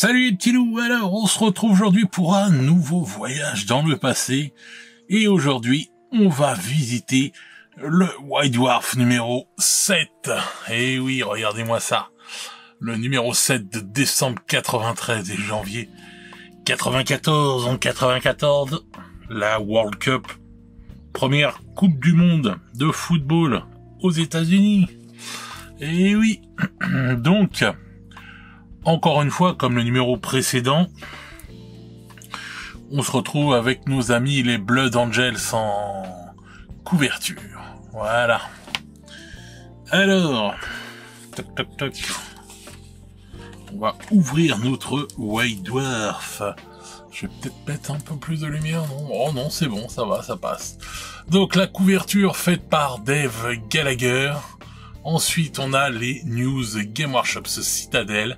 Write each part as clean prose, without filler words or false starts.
Salut les petits loups, alors on se retrouve aujourd'hui pour un nouveau voyage dans le passé, et aujourd'hui on va visiter le White Dwarf numéro 7. Et oui, regardez-moi ça, le numéro 7 de décembre 93 et janvier 94. En 94, la World Cup, première Coupe du Monde de football aux États-Unis. Et oui, donc... encore une fois, comme le numéro précédent, on se retrouve avec nos amis les Blood Angels en couverture. Voilà. Alors, toc toc toc. On va ouvrir notre White Dwarf. Je vais peut-être mettre un peu plus de lumière, non? Oh non, c'est bon, ça va, ça passe. Donc la couverture faite par Dave Gallagher. Ensuite, on a les news Game Workshop Citadel.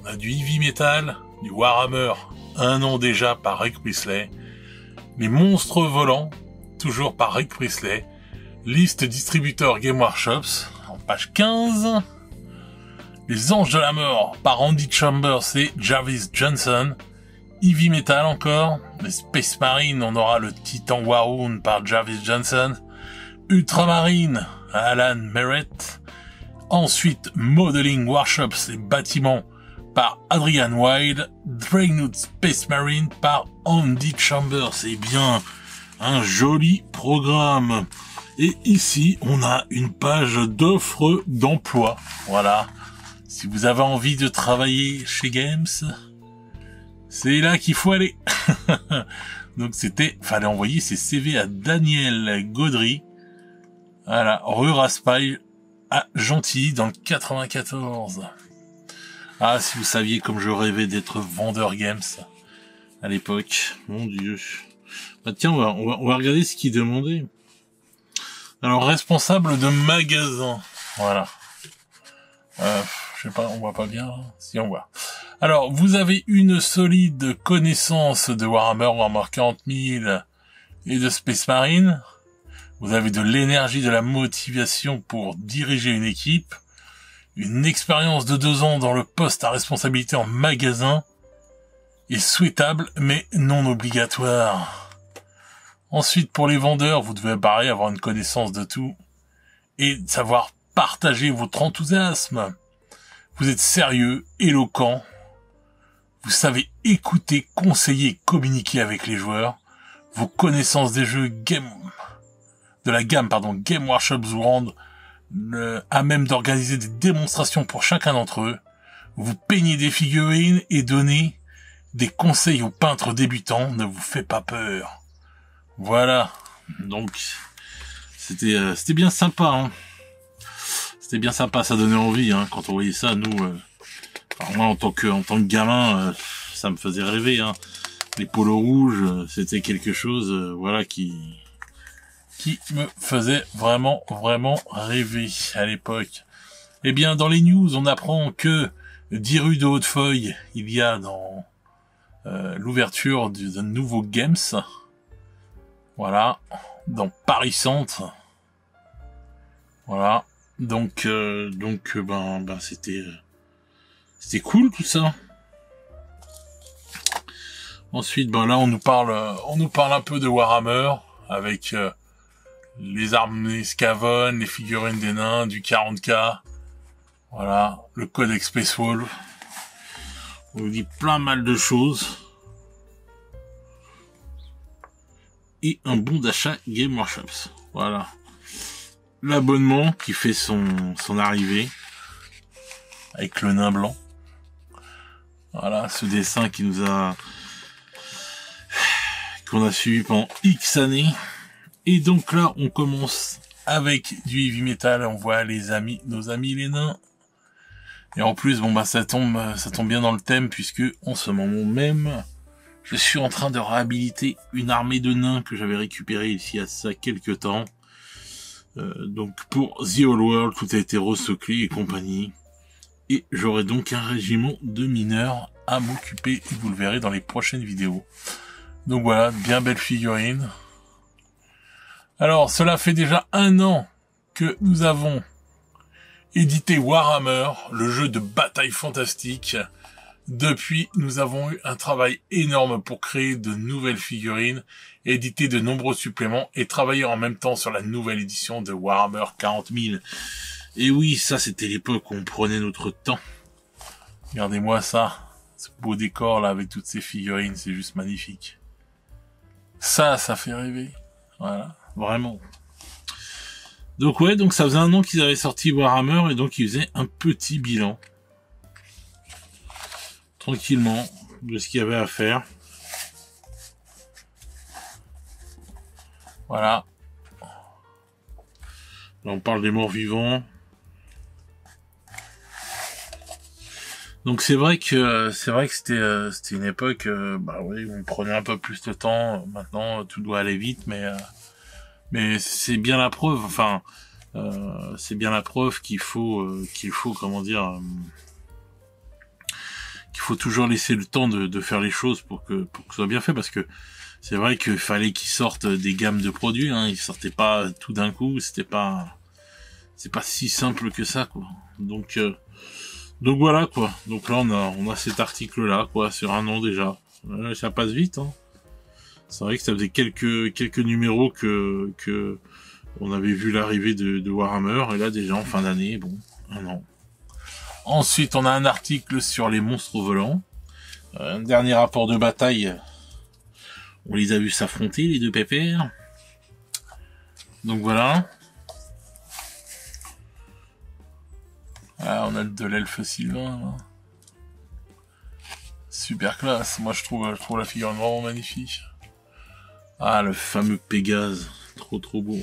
On a du Heavy Metal, du Warhammer, un an déjà par Rick Priestley, les Monstres Volants, toujours par Rick Priestley, liste distributeur Game Workshops, en page 15, les Anges de la Mort par Andy Chambers et Jarvis Johnson, Heavy Metal encore, les Space Marine, on aura le Titan Warhound par Jarvis Johnson, Ultramarine, Alan Merritt, ensuite Modeling Workshops et Bâtiments, par Adrian Wilde, Dreadnought Space Marine par Andy Chambers. C'est bien un joli programme. Et ici, on a une page d'offres d'emploi. Voilà. Si vous avez envie de travailler chez Games, c'est là qu'il faut aller. Donc fallait envoyer ses CV à Daniel Gaudry. Voilà, rue Raspail à Gentilly dans le 94. Ah, si vous saviez comme je rêvais d'être vendeur Games à l'époque, mon Dieu. Bah tiens, on va regarder ce qu'il demandait. Alors, responsable de magasin, voilà. Je sais pas, on voit pas bien, hein. Si on voit. Alors, vous avez une solide connaissance de Warhammer 40 000 et de Space Marine. Vous avez de l'énergie, de la motivation pour diriger une équipe. Une expérience de 2 ans dans le poste à responsabilité en magasin est souhaitable, mais non obligatoire. Ensuite, pour les vendeurs, vous devez pareil avoir une connaissance de tout et savoir partager votre enthousiasme. Vous êtes sérieux, éloquent. Vous savez écouter, conseiller, communiquer avec les joueurs. Vos connaissances des jeux Game Workshop vous rendent à même d'organiser des démonstrations pour chacun d'entre eux. Vous peignez des figurines et donnez des conseils aux peintres débutants. Ne vous fait pas peur. Voilà. Donc, c'était bien sympa, hein. C'était bien sympa, ça donnait envie, hein, quand on voyait ça, nous, alors moi, en tant que gamin, ça me faisait rêver, hein. Les polos rouges, c'était quelque chose, voilà, qui me faisait vraiment rêver à l'époque. Eh bien, dans les news, on apprend que 10 rue de Hautefeuille, il y a dans l'ouverture d'un nouveau Games. Voilà, dans Paris Centre. Voilà, donc c'était cool tout ça. Ensuite, là on nous parle un peu de Warhammer avec les armes, les Skaven, les figurines des nains, du 40K, voilà, le codex Space Wolf. On nous dit plein mal de choses. Et un bon d'achat Game Workshops. Voilà. L'abonnement qui fait son arrivée. Avec le nain blanc. Voilà, ce dessin qu'on a suivi pendant X années. Et donc là, on commence avec du heavy metal. On voit nos amis les nains. Et en plus, ça tombe bien dans le thème puisque en ce moment même, je suis en train de réhabiliter une armée de nains que j'avais récupérée ici à ça quelques temps. Donc pour The Old World, tout a été recyclé et compagnie. Et j'aurai donc un régiment de mineurs à m'occuper. Et vous le verrez dans les prochaines vidéos. Donc voilà, bien belle figurine. Alors, cela fait déjà 1 an que nous avons édité Warhammer, le jeu de bataille fantastique Depuis, nous avons eu un travail énorme pour créer de nouvelles figurines, éditer de nombreux suppléments et travailler en même temps sur la nouvelle édition de Warhammer 40 000. Et oui, ça c'était l'époque où on prenait notre temps. Regardez-moi ça, ce beau décor là avec toutes ces figurines, c'est juste magnifique. Ça fait rêver. Voilà, vraiment. Donc ouais, donc ça faisait un an qu'ils avaient sorti Warhammer et donc ils faisaient un petit bilan. Tranquillement, de ce qu'il y avait à faire. Voilà. Là on parle des morts vivants. Donc c'est vrai que c'était une époque bah oui, où on prenait un peu plus de temps. Maintenant tout doit aller vite, mais c'est bien la preuve. Enfin, c'est bien la preuve qu'il faut comment dire, qu'il faut toujours laisser le temps de faire les choses pour que ce soit bien fait, parce que c'est vrai qu'il fallait qu'ils sortent des gammes de produits. Hein, ils sortaient pas tout d'un coup. C'est pas si simple que ça, quoi. Donc voilà, quoi. Donc là on a cet article là, quoi, sur un an déjà. Ça passe vite, hein. C'est vrai que ça faisait quelques numéros que on avait vu l'arrivée de Warhammer, et là déjà en fin d'année, bon, un an. Ensuite on a un article sur les monstres volants. Un dernier rapport de bataille. On les a vus s'affronter, les deux pépères. Donc voilà. Ah, on a de l'elfe Sylvain, là. Super classe. Moi, je trouve la figurine vraiment magnifique. Ah, le fameux Pégase. Trop beau.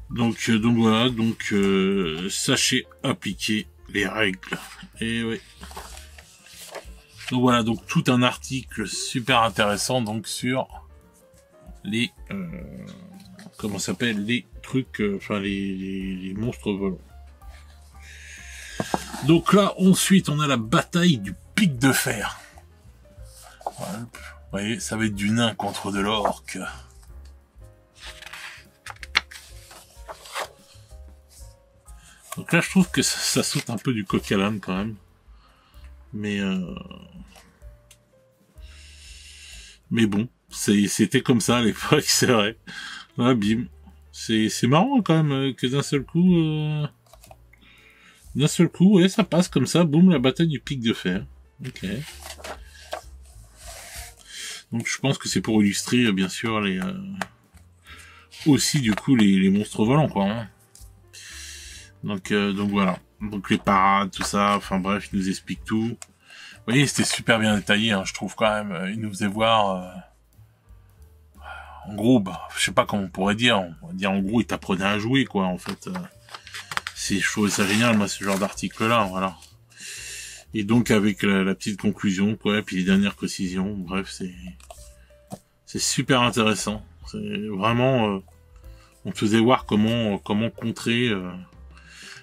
Donc voilà. Donc, sachez appliquer les règles. Et oui. Donc voilà. Donc, tout un article super intéressant, donc, sur les, comment ça s'appelle, les trucs, enfin, les monstres volants. Donc là, ensuite, on a la bataille du pic de fer. Voilà. Vous voyez, ça va être du nain contre de l'orque. Donc là, je trouve que ça saute un peu du coq à l'âne quand même. Mais bon, c'était comme ça à l'époque, c'est vrai. Ah, bim. C'est marrant quand même que d'un seul coup, ouais, ça passe comme ça, boum, la bataille du pic de fer. Ok. Donc je pense que c'est pour illustrer, bien sûr, les aussi du coup les monstres volants, quoi. Hein. Donc voilà. Donc les parades, tout ça, enfin bref, il nous explique tout. Vous voyez, c'était super bien détaillé, hein, je trouve quand même. Il nous faisait voir, en gros, bah, je sais pas comment on pourrait dire. On va dire en gros, il t'apprenait à jouer, quoi, en fait. Je trouvais ça génial, moi, ce genre d'article-là, voilà. Et donc, avec la petite conclusion, quoi, et puis les dernières précisions, bref, c'est super intéressant. C'est vraiment, on te faisait voir comment contrer,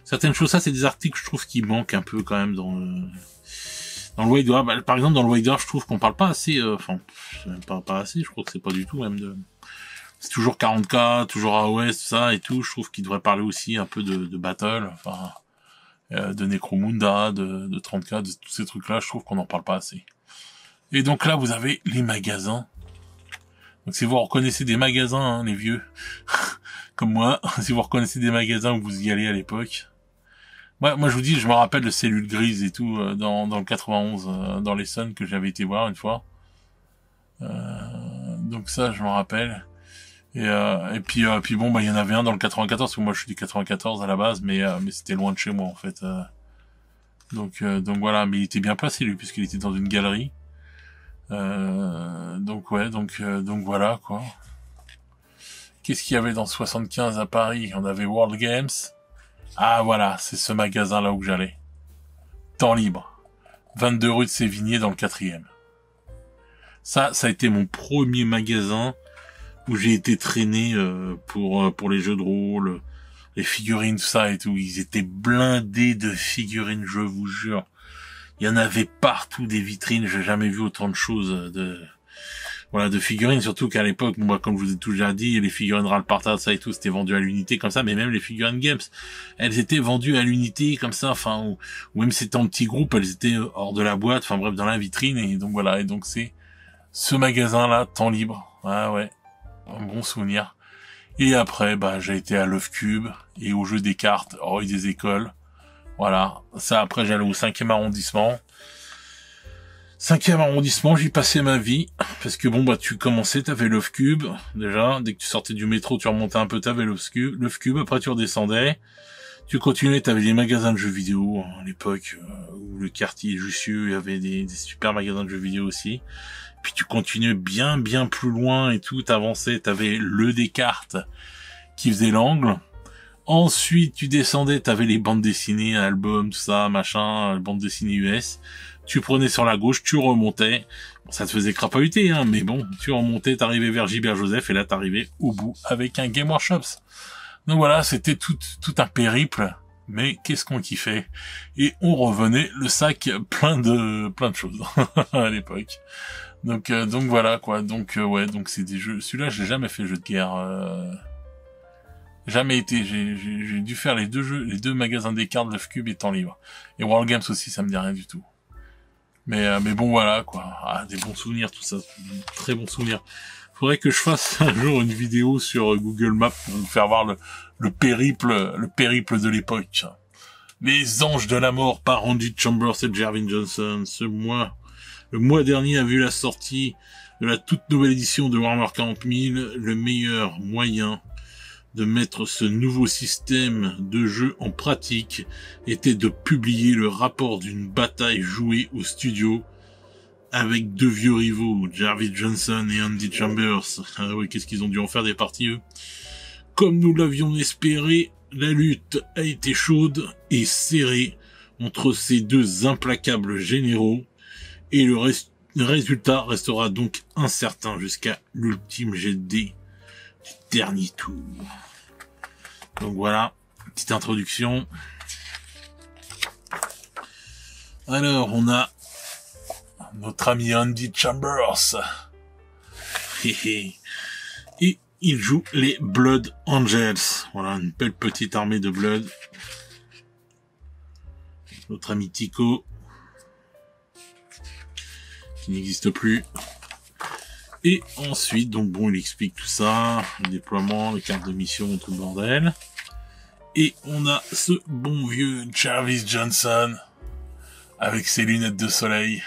certaines choses. Ça, c'est des articles, je trouve, qui manquent un peu, quand même, dans le White Dwarf. Bah, par exemple, dans le White Dwarf, je trouve qu'on parle pas assez, enfin, pas assez, je crois que c'est pas du tout, même c'est toujours 40K, toujours AOS, tout ça et tout. Je trouve qu'il devrait parler aussi un peu de Battle, enfin, de Necromunda, de 30K, de tous ces trucs-là. Je trouve qu'on n'en parle pas assez. Et donc là, vous avez les magasins. Donc si vous reconnaissez des magasins, hein, les vieux, comme moi, si vous reconnaissez des magasins où vous y allez à l'époque. Moi, je vous dis, je me rappelle de Cellules Grises et tout, dans le 91, dans l'Essonne, que j'avais été voir une fois. Donc ça, je me rappelle. Et puis bon, bah il y en avait un dans le 94, parce que moi je suis du 94 à la base, mais c'était loin de chez moi en fait. Donc voilà, mais il était bien placé lui, puisqu'il était dans une galerie. Donc voilà quoi. Qu'est-ce qu'il y avait dans 75 à Paris? On avait World Games. Ah voilà, c'est ce magasin là où j'allais. Temps libre. 22 rue de Sévigné dans le 4e. Ça a été mon premier magasin où j'ai été traîné pour les jeux de rôle, les figurines, tout ça et tout. Ils étaient blindés de figurines, je vous jure. Il y en avait partout des vitrines, j'ai jamais vu autant de choses voilà, de figurines, surtout qu'à l'époque, moi, comme je vous ai tout déjà dit, les figurines Ralpartard, ça et tout, c'était vendu à l'unité comme ça, mais même les figurines Games, elles étaient vendues à l'unité comme ça, enfin, ou même si c'était en petits groupes, elles étaient hors de la boîte, enfin bref, dans la vitrine, et donc voilà, et donc c'est ce magasin-là, Temps Libre, ah ouais, un bon souvenir. Et après, bah, j'ai été à Love Cube, et au jeu des cartes, Roy des écoles, voilà, ça après j'allais au 5e arrondissement, 5e arrondissement, j'y passais ma vie, parce que bon, bah, tu commençais, t'avais Love Cube, déjà, dès que tu sortais du métro, tu remontais un peu, t'avais Love Cube, après tu redescendais, tu continuais, t'avais des magasins de jeux vidéo, à l'époque, où le quartier Jussieu, il y avait des super magasins de jeux vidéo aussi, puis tu continuais bien plus loin et tout, t'avançais, t'avais le Descartes, qui faisait l'angle, ensuite tu descendais, t'avais les bandes dessinées, albums, tout ça, machin, bandes dessinées US, tu prenais sur la gauche, tu remontais, bon, ça te faisait crapahuter, hein, mais bon, tu remontais, t'arrivais vers Gilbert Joseph, et là t'arrivais au bout avec un Game Workshops. Donc voilà, c'était tout un périple, mais qu'est-ce qu'on kiffait. Et on revenait le sac plein de choses à l'époque. Donc voilà quoi, donc ouais, donc c'est des jeux, celui-là j'ai jamais fait jeu de guerre, jamais été, j'ai dû faire les deux magasins des cartes, Love Cube et Temps Libre. Et World Games aussi, ça me dit rien du tout. Mais bon voilà quoi, des bons souvenirs, tout ça, très bons souvenirs. Faudrait que je fasse un jour une vidéo sur Google Maps pour vous faire voir le périple de l'époque. Les Anges de la Mort par Andy Chambers et Jervin Johnson. Le mois dernier a vu la sortie de la toute nouvelle édition de Warhammer 40 000. Le meilleur moyen de mettre ce nouveau système de jeu en pratique était de publier le rapport d'une bataille jouée au studio avec deux vieux rivaux, Jervis Johnson et Andy Chambers. Ah oui, qu'est-ce qu'ils ont dû en faire des parties, eux. Comme nous l'avions espéré, la lutte a été chaude et serrée entre ces deux implacables généraux, et le résultat restera donc incertain jusqu'à l'ultime jet de dés du dernier tour. Donc voilà, petite introduction. Alors, on a notre ami Andy Chambers. Et il joue les Blood Angels. Voilà, une belle petite armée de Blood. Notre ami Tico, qui n'existe plus. Et ensuite, donc bon, il explique tout ça, le déploiement, les cartes de mission, tout le bordel. Et on a ce bon vieux Jervis Johnson, avec ses lunettes de soleil,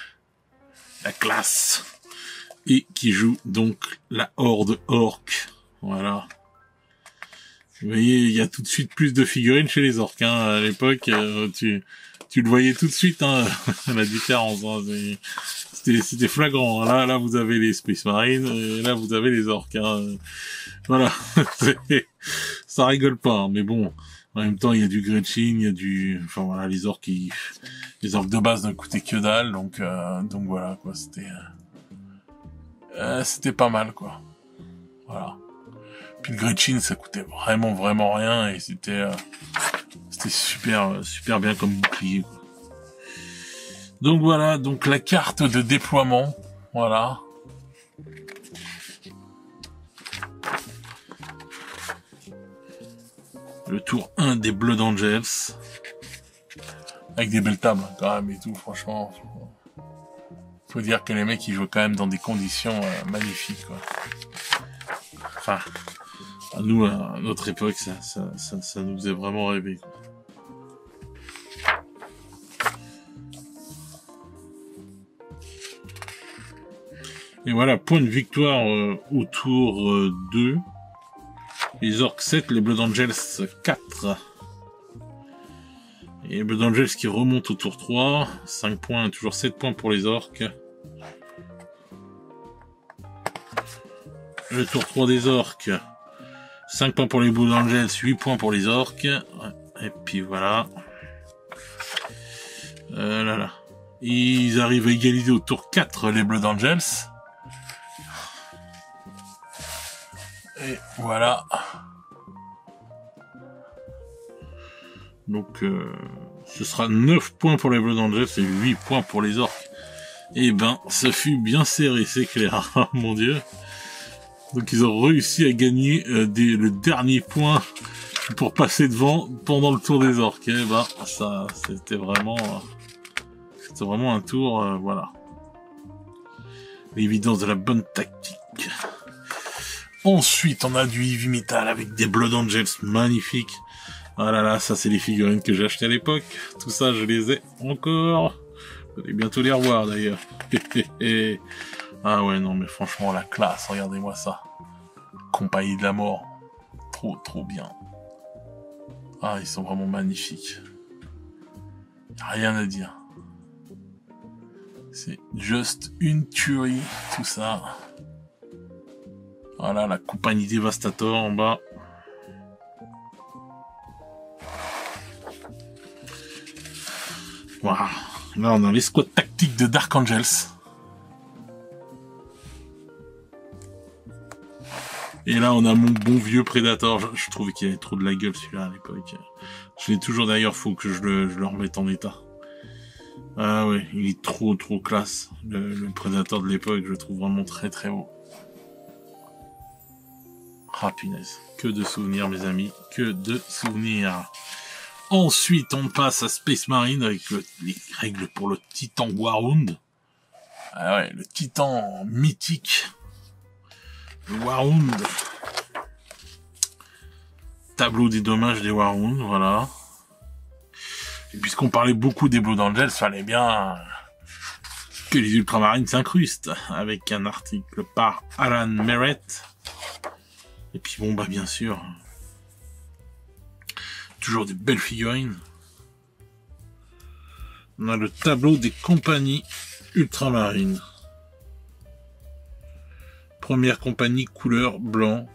la classe, et qui joue donc la Horde Orc. Voilà. Vous voyez, il y a tout de suite plus de figurines chez les orques, hein. À l'époque, tu le voyais tout de suite, hein, la différence, hein. C'était flagrant. Là, vous avez les Space Marines, et là, vous avez les orques, hein. Voilà. Ça rigole pas, hein. Mais bon. En même temps, il y a du Gretchen, il y a enfin voilà, les orques de base ne coûtaient que dalle, donc voilà, quoi. C'était pas mal, quoi. Voilà. Puis le Gretchen, ça coûtait vraiment rien, et c'était super bien comme bouclier, quoi. Donc voilà, donc la carte de déploiement, voilà. Le tour 1 des Blood Angels. Avec des belles tables, quand même, et tout, franchement. Faut dire que les mecs, ils jouent quand même dans des conditions magnifiques, quoi. Enfin, à nous, à notre époque, ça nous faisait vraiment rêver, quoi. Et voilà, point de victoire au tour 2. Les Orcs 7, les Blood Angels 4. Et les Blood Angels qui remontent au tour 3. 5 points, toujours 7 points pour les Orcs. Le tour 3 des Orcs. 5 points pour les Blood Angels, 8 points pour les Orcs. Et puis voilà. Là. Ils arrivent à égaliser au tour 4 les Blood Angels. Et voilà. Donc, ce sera 9 points pour les Blood Angels et 8 points pour les Orcs. Eh ben, ça fut bien serré, c'est clair. Mon Dieu. Donc ils ont réussi à gagner le dernier point pour passer devant pendant le tour des orques. Eh ben, ça, c'était vraiment un tour, voilà. L'évidence de la bonne tactique. Ensuite, on a du heavy metal avec des Blood Angels magnifiques. Ah là là, ça c'est les figurines que j'ai achetées à l'époque. Tout ça, je les ai encore. Vous allez bientôt les revoir d'ailleurs. Ah ouais, non mais franchement, la classe, regardez-moi ça. Compagnie de la mort. Trop, trop bien. Ah, ils sont vraiment magnifiques. Rien à dire. C'est juste une tuerie, tout ça. Voilà, la compagnie Devastator en bas. Voilà. Là, on a l'escouade tactique de Dark Angels. Et là, on a mon bon vieux Predator. Je trouvais qu'il avait trop de la gueule, celui-là, à l'époque. Je l'ai toujours, d'ailleurs, faut que je le remette en état. Ah ouais, il est trop, trop classe. Le Predator de l'époque, je le trouve vraiment très, très beau. Ah, punaise. Que de souvenirs, mes amis. Que de souvenirs. Ensuite, on passe à Space Marine avec les règles pour le Titan Warhound. Ah ouais, le Titan mythique. Le Warhound. Tableau des dommages des Warhound, voilà. Et puisqu'on parlait beaucoup des Blood Angels, fallait bien que les ultramarines s'incrustent avec un article par Alan Merritt. Et puis bon, bah bien sûr, toujours des belles figurines. On a le tableau des compagnies ultramarines. Première compagnie couleur blanc,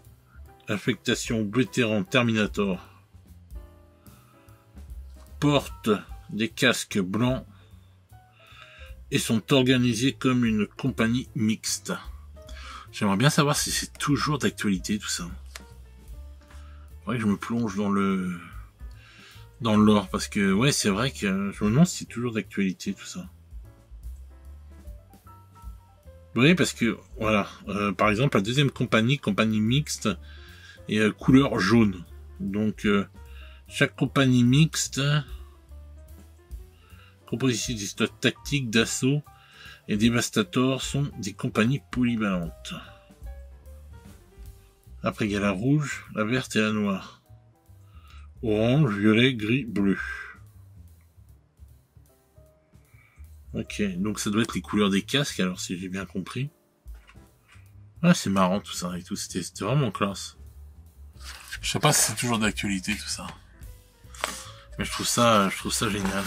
affectation vétéran Terminator. Portent des casques blancs et sont organisés comme une compagnie mixte. J'aimerais bien savoir si c'est toujours d'actualité tout ça. Faudrait que je me plonge dans le lore parce que ouais, c'est vrai que je me demande si c'est toujours d'actualité tout ça. Oui, parce que voilà, par exemple la deuxième compagnie mixte est couleur jaune. Donc chaque compagnie mixte composée des stocks tactiques d'assaut et Devastator sont des compagnies polyvalentes. Après il y a la rouge, la verte et la noire. Orange, violet, gris, bleu. Ok, donc ça doit être les couleurs des casques alors si j'ai bien compris. Ah c'est marrant tout ça et tout, c'était vraiment classe. Je sais pas si c'est toujours d'actualité tout ça. Mais je trouve ça génial.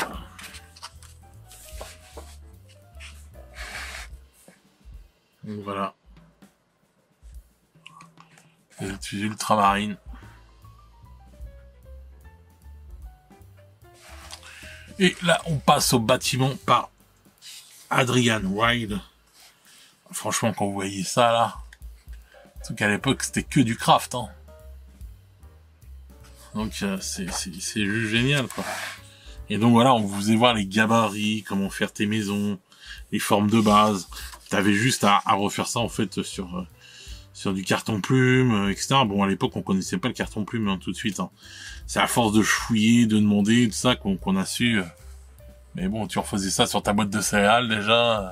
Donc voilà. Les ultramarines. Et là, on passe au bâtiment par Adrian Wild. Franchement, quand vous voyez ça là, surtout qu'à l'époque c'était que du craft, hein. Donc c'est juste génial quoi. Et donc voilà, on vous faisait voir les gabarits, comment faire tes maisons, les formes de base. T'avais juste à refaire ça en fait sur du carton plume, etc. Bon à l'époque on connaissait pas le carton plume hein, tout de suite. Hein. C'est à force de fouiller, de demander, tout ça qu'on a su. Mais bon, tu refaisais ça sur ta boîte de céréales déjà.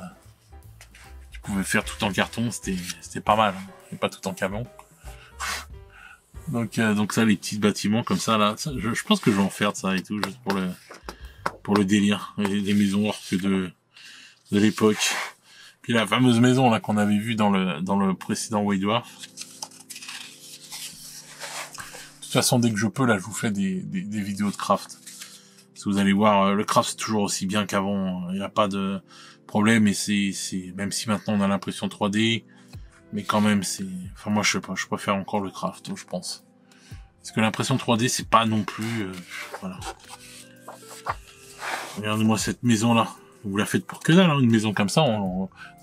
Tu pouvais faire tout en carton, c'était pas mal. Hein. Et pas tout en camion. Donc ça, les petits bâtiments comme ça là, ça, je pense que je vais en faire de ça et tout, juste pour le délire, les maisons orques de l'époque. Puis la fameuse maison là qu'on avait vue dans le précédent White Dwarf. De toute façon, dès que je peux là, je vous fais des vidéos de craft. Si vous allez voir, le craft c'est toujours aussi bien qu'avant. Il n'y a pas de problème et c'est même si maintenant on a l'impression 3D. Mais quand même, enfin moi je sais pas, je préfère encore le craft, je pense. Parce que l'impression 3D, c'est pas non plus... voilà. Regardez-moi cette maison-là. Vous la faites pour que dalle, hein, une maison comme ça.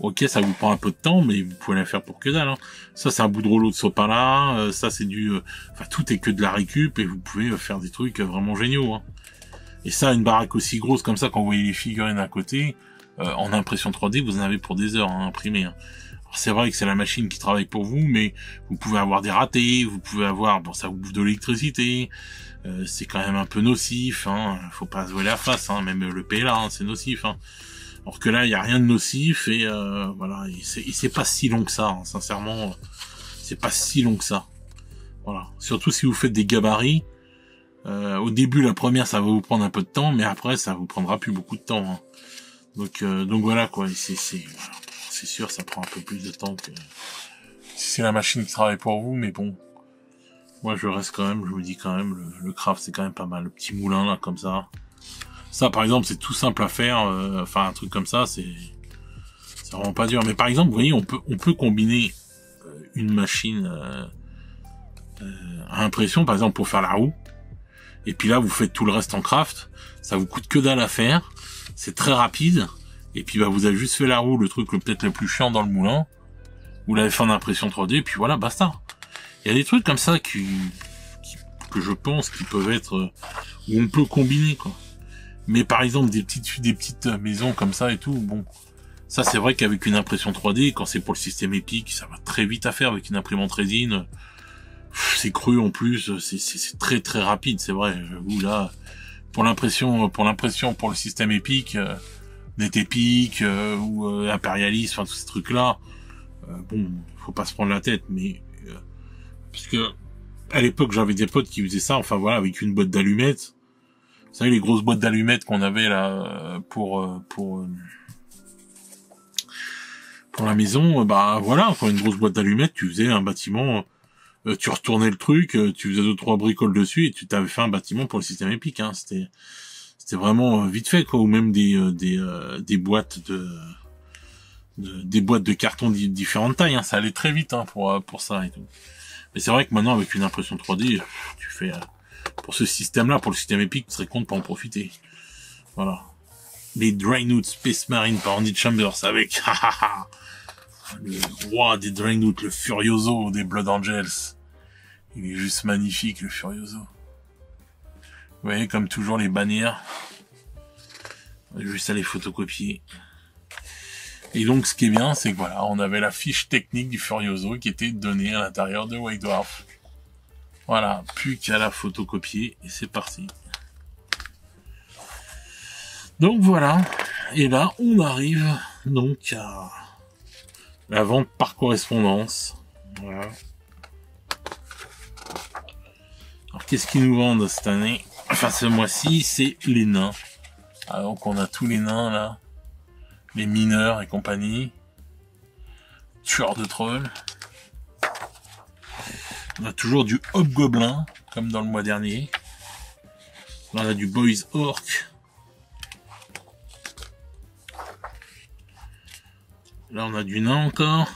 Ok, ça vous prend un peu de temps, mais vous pouvez la faire pour que dalle. Hein. Ça, c'est un bout de rouleau de sopalin. Ça, c'est du... Enfin, tout est que de la récup et vous pouvez faire des trucs vraiment géniaux. Hein. Et ça, une baraque aussi grosse comme ça, quand vous voyez les figurines à côté, en impression 3D, vous en avez pour des heures à imprimer. Hein. C'est vrai que c'est la machine qui travaille pour vous, mais vous pouvez avoir des ratés, vous pouvez avoir, bon, ça vous bouffe de l'électricité, c'est quand même un peu nocif, hein, faut pas se voiler la face, hein, même le PLA, hein, c'est nocif, hein. Alors que là, il y a rien de nocif, et voilà, c'est pas si long que ça, hein, sincèrement, c'est pas si long que ça. Voilà, surtout si vous faites des gabarits, au début, la première, ça va vous prendre un peu de temps, mais après, ça vous prendra plus beaucoup de temps, hein. Donc voilà, quoi, voilà. C'est sûr, ça prend un peu plus de temps que si c'est la machine qui travaille pour vous, mais bon. Moi, je reste quand même, je me dis quand même, le craft, c'est quand même pas mal. Le petit moulin, là, comme ça. Ça, par exemple, c'est tout simple à faire. Enfin, un truc comme ça, c'est vraiment pas dur. Mais par exemple, vous voyez, on peut combiner une machine à impression, par exemple, pour faire la roue. Et puis là, vous faites tout le reste en craft. Ça vous coûte que dalle à faire. C'est très rapide. Et puis bah vous avez juste fait la roue, le truc peut-être le plus chiant dans le moulin. Vous l'avez fait en impression 3D, et puis voilà, basta. Il y a des trucs comme ça que je pense qui peuvent être où on peut combiner, quoi. Mais par exemple des petites maisons comme ça et tout, bon, ça c'est vrai qu'avec une impression 3D, quand c'est pour le système Epic, ça va très vite à faire avec une imprimante résine. C'est cru en plus, c'est très très rapide, c'est vrai. J'avoue là, pour le système Epic. Net Epic ou impérialiste, enfin tous ces trucs là, bon, faut pas se prendre la tête, mais parce que à l'époque j'avais des potes qui faisaient ça, enfin voilà, avec une boîte d'allumettes. Vous savez les grosses boîtes d'allumettes qu'on avait là pour la maison, bah voilà, quoi, une grosse boîte d'allumettes, tu faisais un bâtiment, tu retournais le truc, tu faisais 2-3 bricoles dessus et tu t'avais fait un bâtiment pour le système Epic, hein, c'était vraiment vite fait, quoi, ou même des boîtes de carton différentes tailles, hein, ça allait très vite, hein, pour ça et tout. Mais c'est vrai que maintenant avec une impression 3D, tu fais pour ce système-là, pour le système Epic, tu serais con de pas en profiter. Voilà. Les Dreadnought Space Marine par Andy Chambers avec le roi des Dreadnought, le Furioso des Blood Angels. Il est juste magnifique, le Furioso. Vous voyez, comme toujours, les bannières. On va juste à les photocopier. Et donc, ce qui est bien, c'est que voilà, on avait la fiche technique du Furioso qui était donnée à l'intérieur de White Dwarf. Voilà, plus qu'à la photocopier, et c'est parti. Donc voilà, et là, on arrive donc à la vente par correspondance. Voilà. Alors, qu'est-ce qu'ils nous vendent cette année? Enfin, ce mois-ci, c'est les nains. Alors, donc, on a tous les nains, là. Les mineurs et compagnie. Tueurs de trolls. On a toujours du hobgoblin, comme dans le mois dernier. Là, on a du boys orc. Là, on a du nain encore.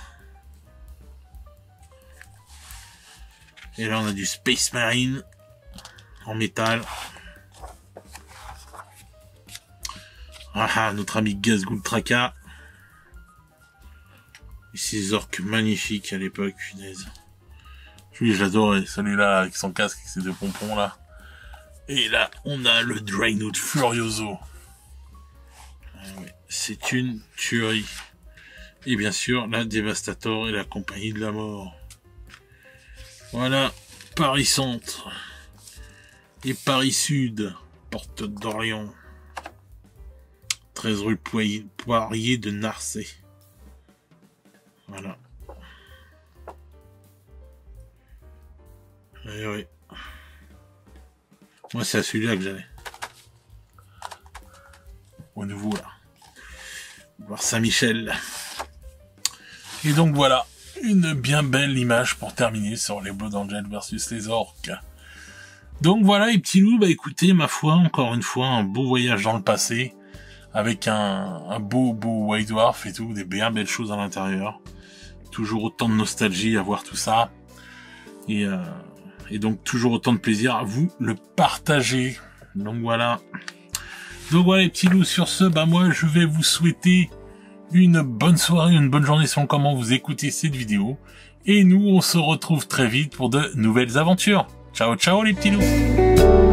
Et là, on a du Space Marine en métal. Ah, notre ami Gazgul Traka. Et ces orques magnifiques à l'époque, punaise. Lui, j'adorais celui-là avec son casque et ses deux pompons là. Et là, on a le Dreadnought Furioso. Ah ouais, c'est une tuerie. Et bien sûr, la Devastator et la Compagnie de la Mort. Voilà, Paris Centre et Paris Sud, porte d'Orient. 13 rue Poirier de Narcé. Voilà. Et oui. Moi, c'est à celui-là que j'allais. Au nouveau, là. Voir Saint-Michel. Et donc, voilà. Une bien belle image pour terminer sur les Blood Angels versus les orques. Donc, voilà, les petits loups. Bah, écoutez, ma foi, encore une fois, un beau voyage dans le passé. Avec un beau White Dwarf et tout. Des bien belles choses à l'intérieur. Toujours autant de nostalgie à voir tout ça. Et donc toujours autant de plaisir à vous le partager. Donc voilà. Donc voilà les petits loups, sur ce, bah moi je vais vous souhaiter une bonne soirée, une bonne journée selon comment vous écoutez cette vidéo. Et nous on se retrouve très vite pour de nouvelles aventures. Ciao ciao les petits loups.